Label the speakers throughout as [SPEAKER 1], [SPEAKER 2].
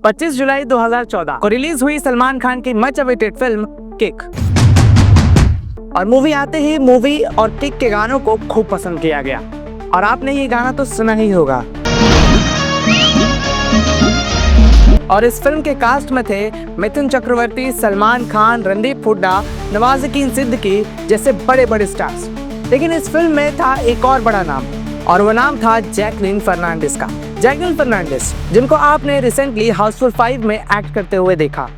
[SPEAKER 1] 25 जुलाई 2014 को रिलीज हुई सलमान खान की मच अवेटेड फिल्म किक। और मूवी आते ही मूवी और किक के गानों को खूब पसंद किया गया और आपने ये गाना तो सुना ही होगा। और इस फिल्म के कास्ट में थे मिथुन चक्रवर्ती, सलमान खान, रणदीप हुड्डा, नवाजुद्दीन सिद्दीकी जैसे बड़े बड़े स्टार्स। लेकिन इस फिल्म में था एक और बड़ा नाम और वो नाम था जैकलीन फर्नांडिस का। जैकलीन फर्नांडिस, जिनको आपने रिसेंटली हाउसफुल 5 में एक्ट करते हुए देखा।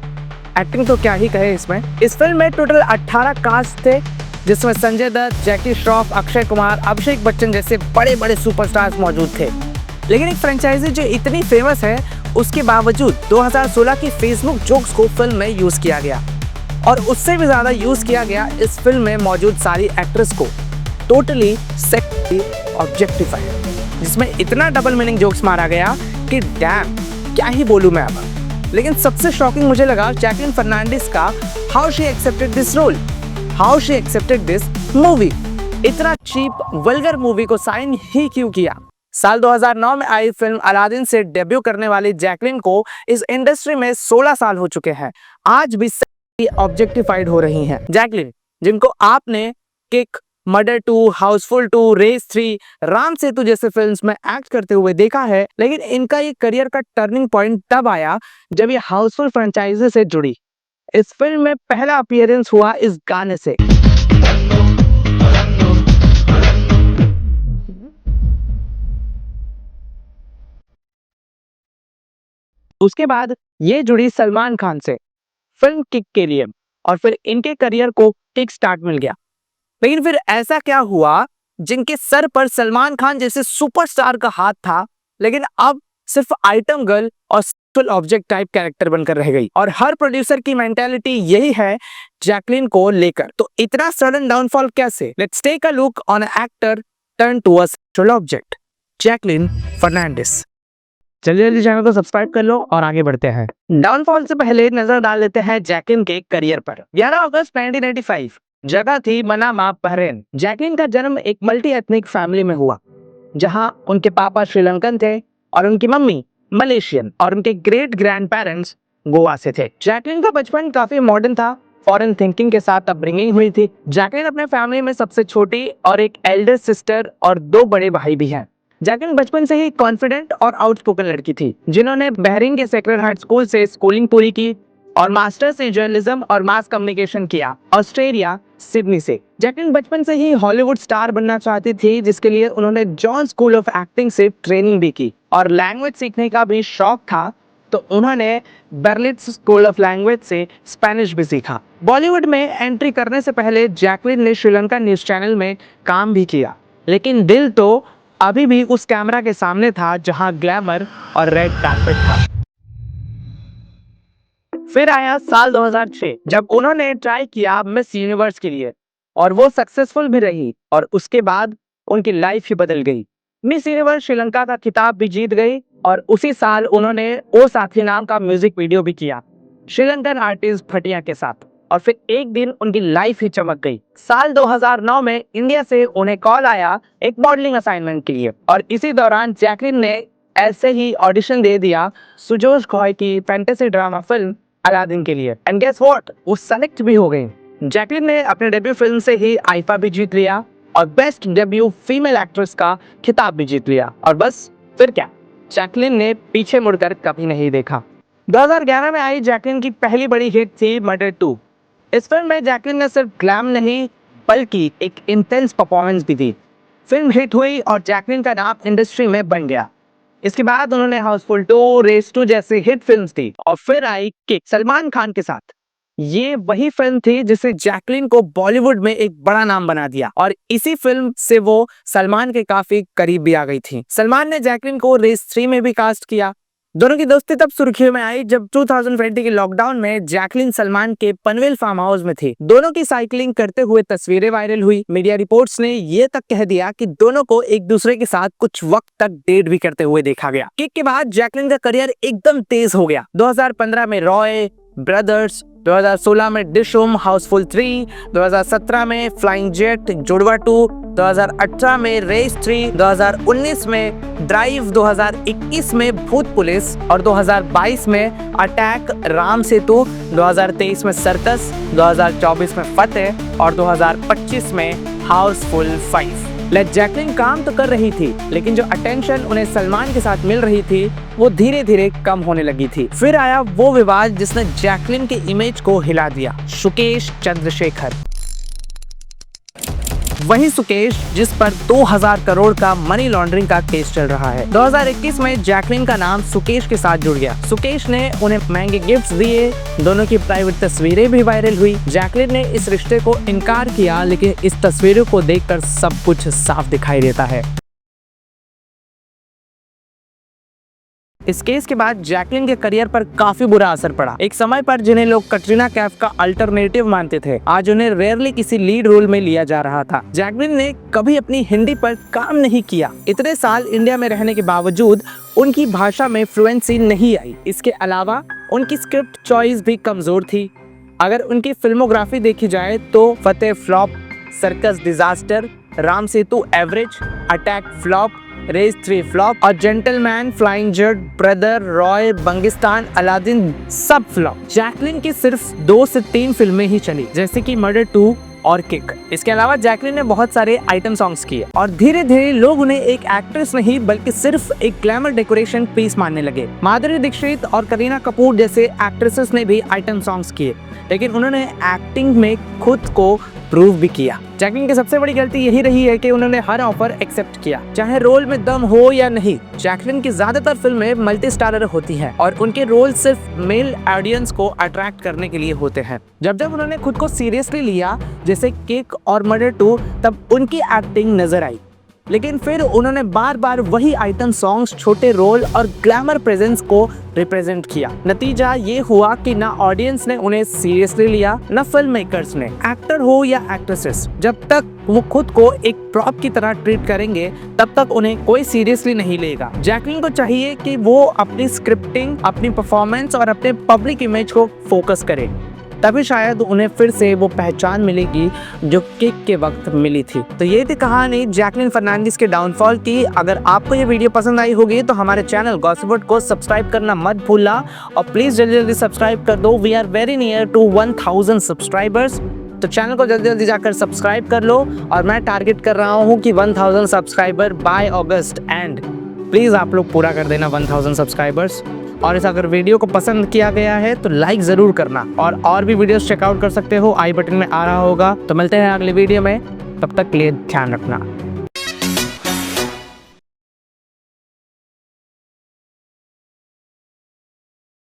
[SPEAKER 1] एक्टिंग तो क्या ही कहे इसमें। इस फिल्म में टोटल 18 कास्ट थे, जिसमें संजय दत्त, जैकी श्रॉफ, अक्षय कुमार, अभिषेक बच्चन जैसे बड़े बड़े सुपरस्टार्स मौजूद थे। लेकिन एक फ्रेंचाइजी जो इतनी फेमस है, उसके बावजूद 2016 की फेसबुक जोक्स को फिल्म में यूज किया गया और उससे भी ज्यादा यूज किया गया इस फिल्म में मौजूद सारी एक्ट्रेस को टोटली सेक्सुअली ऑब्जेक्टिफाइड, जिसमें इतना डबल मीनिंग जोक्स मारा गया कि डैम, क्या ही बोलूं मैं अब। लेकिन सबसे शॉकिंग मुझे लगा जैकलीन फर्नांडिस का how she accepted this role, how she accepted this movie. इतना चीप वल्गर मूवी को साइन ही क्यों किया। साल 2009 में आई फिल्म अलादीन से डेब्यू करने वाली जैकलीन को इस इंडस्ट्री में 16 साल हो चुके हैं, आज भी ऑब्जेक्टिफाइड हो रही हैं। जैकलीन, जिनको आपने Kick, murder 2, Housefull 2, Race 3, Ram Setu जैसे फिल्म्स में एक्ट करते हुए देखा है, लेकिन इनका ये करियर का टर्निंग पॉइंट तब आया जब ये हाउसफुल फ्रेंचाइजी से जुड़ी। इस फिल्म में पहला अपीयरेंस हुआ इस गाने से। उसके बाद ये जुड़ी सलमान खान से फिल्म किक के लिए और फिर इनके करियर को किक स्टार्ट मिल गया। लेकिन फिर ऐसा क्या हुआ जिनके सर पर सलमान खान जैसे सुपरस्टार का हाथ था, लेकिन अब सिर्फ आइटम गर्ल और सेक्सुअल ऑब्जेक्ट टाइप कैरेक्टर बनकर रह गई। और हर प्रोड्यूसर की मेंटालिटी यही है जैकलीन को लेकर। तो इतना सडन डाउनफॉल कैसे? Let's take a look on an actor turn to a sexual object, Jacqueline Fernandez. जल्दी जल्दी चैनल को सब्सक्राइब कर लो और आगे बढ़ते हैं। डाउनफॉल से पहले नजर डाल लेते हैं जैकलीन के करियर पर। 11 अगस्त 1995, जगह थी मनामा, बहरीन। जैकलीन का जन्म एक मल्टी एथनिक फैमिली में हुआ, जहां उनके पापा श्रीलंकन थे और उनकी मम्मी मलेशियन और उनके ग्रेट ग्रैंड पेरेंट्स गोवा से थे। जैकलीन का बचपन काफी मॉडर्न था, फॉरेन थिंकिंग के साथ अपब्रिंगिंग हुई थी। जैकलीन अपने फैमिली में सबसे छोटी और एक एल्डर सिस्टर और 2 बड़े भाई भी हैं। जैकलीन बचपन से ही कॉन्फिडेंट और आउटस्पोकन लड़की थी, जिन्होंने बहरीन के सेक्रेड हार्ट स्कूल से स्कूलिंग पूरी की और मास्टर्स इन जर्नलिज्म और मास कम्युनिकेशन किया ऑस्ट्रेलिया सिडनी से। जैकलीन बचपन से ही हॉलीवुड स्टार बनना चाहती थी, जिसके लिए उन्होंने जॉन स्कूल ऑफ एक्टिंग से ट्रेनिंग भी की और लैंग्वेज सीखने का भी शौक था, तो उन्होंने बर्लिन स्कूल ऑफ लैंग्वेज से स्पेनिश भी सीखा। बॉलीवुड में एंट्री करने से पहले जैकलीन ने श्रीलंका न्यूज चैनल में काम भी किया, लेकिन दिल तो अभी भी उस कैमरा के सामने था जहां ग्लैमर और रेड कार्पेट था। फिर आया साल 2006, जब उन्होंने ट्राई किया मिस यूनिवर्स के लिए और वो सक्सेसफुल भी रही और उसके बाद उनकी लाइफ ही बदल गई। मिस यूनिवर्स श्रीलंका का खिताब भी जीत गई और उसी साल उन्होंने ओ साथी नाम का म्यूजिक वीडियो भी किया श्रीलंकन आर्टिस्ट फटिया के साथ। और फिर एक दिन उनकी लाइफ ही चमक गई। साल 2009 में इंडिया से उन्हें कॉल आया एक मॉडलिंग असाइनमेंट के लिए और इसी दौरान जैकलीन ने ऐसे ही ऑडिशन दे दिया सुजोश घोष की फैंटेसी ड्रामा फिल्म अलादीन के लिए। एंड गेस व्हाट, वो सेलेक्ट भी हो गई। जैकलीन ने अपने डेब्यू फिल्म से ही आईफा भी जीत लिया और बेस्ट डेब्यू फीमेल एक्ट्रेस का खिताब भी जीत लिया। और बस फिर क्या, जैकलीन ने पीछे मुड़कर कभी नहीं देखा। 2011 में आई जैकलीन की पहली बड़ी हिट थी मर्डर 2। इस फिल्म में जैकलीन ने सिर्फ ग्लैम नहीं बल्कि एक इंटेंस परफॉर्मेंस भी दी। फिल्म हिट हुई और जैकलीन का नाम इंडस्ट्री में बन गया। इसके बाद उन्होंने हाउसफुल 2, रेस 2 जैसी हिट फिल्म्स दी और फिर आई किक सलमान खान के साथ। ये वही फिल्म थी जिसे जैकलीन को बॉलीवुड में एक बड़ा नाम बना दिया और इसी फिल्म से वो सलमान के काफी करीब भी आ गई थी। सलमान ने जैकलीन को रेस 3 में भी कास्ट किया। दोनों की दोस्ती तब सुर्खियों में आई जब 2020 के लॉकडाउन में जैकलीन सलमान के पनवेल फार्म हाउस में थी। दोनों की साइकिलिंग करते हुए तस्वीरें वायरल हुई। मीडिया रिपोर्ट्स ने ये तक कह दिया कि दोनों को एक दूसरे के साथ कुछ वक्त तक डेट भी करते हुए देखा गया। किक के बाद जैकलीन का करियर एकदम तेज हो गया। 2015 में रॉय, ब्रदर्स 2016 में डिश होम हाउसफुल 3, 2017 में फ्लाइंग जेट जुड़वा 2, 2018 में रेस 3, 2019 में ड्राइव, 2021 में भूत पुलिस और 2022 में अटैक राम सेतु, 2023 में सर्कस, 2024 में फतेह और 2025 में हाउसफुल 5। जैकलिन काम तो कर रही थी, लेकिन जो अटेंशन उन्हें सलमान के साथ मिल रही थी वो धीरे धीरे कम होने लगी थी। फिर आया वो विवाद जिसने जैकलिन की इमेज को हिला दिया, सुकेश चंद्रशेखर। वही सुकेश जिस पर 2000 करोड़ का मनी लॉन्ड्रिंग का केस चल रहा है। 2021 में जैकलिन का नाम सुकेश के साथ जुड़ गया। सुकेश ने उन्हें महंगे गिफ्ट्स दिए, दोनों की प्राइवेट तस्वीरें भी वायरल हुई। जैकलिन ने इस रिश्ते को इनकार किया, लेकिन इस तस्वीरों को देखकर सब कुछ साफ दिखाई देता है। इस केस के बाद जैकलिन के करियर पर काफी बुरा असर पड़ा। एक समय पर जिन्हें लोग कटरीना कैफ का अल्टरनेटिव मानते थे, आज उन्हें रेयरली किसी लीड रोल में लिया जा रहा था। जैकलिन ने कभी अपनी हिंदी पर काम नहीं किया। इतने साल इंडिया में रहने के बावजूद उनकी भाषा में फ्लुएंसी नहीं आई। इसके अलावा उनकी स्क्रिप्ट चॉइस भी कमजोर थी। अगर उनकी फिल्मोग्राफी देखी जाए तो Fateh flop, circus disaster, Ram Setu average, attack flop, race 3 flop और gentleman, flying jet, brother, Roy, Bangistan, Aladin सब फ्लॉप। जैकलिन की सिर्फ 2 से 3 फिल्में ही चली, जैसे कि मर्डर 2 और किक। इसके अलावा जैकलिन ने बहुत सारे आइटम सॉन्ग्स किए और धीरे धीरे लोग उन्हें एक एक्ट्रेस नहीं बल्कि सिर्फ एक ग्लैमर डेकोरेशन पीस मानने लगे। माधुरी दीक्षित और करीना कपूर जैसे एक्ट्रेसेस ने भी आइटम सॉन्ग्स किए, लेकिन उन्होंने एक्टिंग में खुद को प्रूव भी किया। जैकलिन की सबसे बड़ी गलती यही रही है कि उन्होंने हर ऑफर एक्सेप्ट किया, चाहे रोल में दम हो या नहीं। जैकलिन की ज्यादातर फिल्में मल्टी स्टारर होती हैं और उनके रोल सिर्फ मेल ऑडियंस को अट्रैक्ट करने के लिए होते हैं। जब जब उन्होंने खुद को सीरियसली लिया, जैसे किक और मर्डर 2, तब उनकी एक्टिंग नजर आई। लेकिन फिर उन्होंने बार बार वही आइटम सॉन्ग्स, छोटे रोल और ग्लैमर प्रेजेंस को रिप्रेजेंट किया। नतीजा ये हुआ कि ना ऑडियंस ने उन्हें सीरियसली लिया, ना फिल्म मेकर्स ने। एक्टर हो या एक्ट्रेसेस, जब तक वो खुद को एक प्रॉप की तरह ट्रीट करेंगे तब तक उन्हें कोई सीरियसली नहीं लेगा। जैकलिन को चाहिए कि वो अपनी स्क्रिप्टिंग, अपनी परफॉर्मेंस और अपने पब्लिक इमेज को फोकस करे, तभी शायद उन्हें फिर से वो पहचान मिलेगी जो किक के वक्त मिली थी। तो ये थी कहानी जैकलिन फर्नांडिस के डाउनफॉल की। अगर आपको ये वीडियो पसंद आई होगी तो हमारे चैनल गॉसिपवर्ड को सब्सक्राइब करना मत भूलना और प्लीज जल्दी जल्दी सब्सक्राइब कर दो। We are very near to 1000 subscribers. तो चैनल को जल्दी जल्दी जाकर सब्सक्राइब कर लो और मैं टारगेट कर रहा हूँ कि 1000 subscriber by August end. Please आप लोग पूरा कर देना 1000 सब्सक्राइबर्स। और इस अगर वीडियो को पसंद किया गया है तो लाइक जरूर करना और भी वीडियोस चेकआउट कर सकते हो, आई बटन में आ रहा होगा। तो मिलते हैं अगले वीडियो में, तब तक के लिए ध्यान रखना।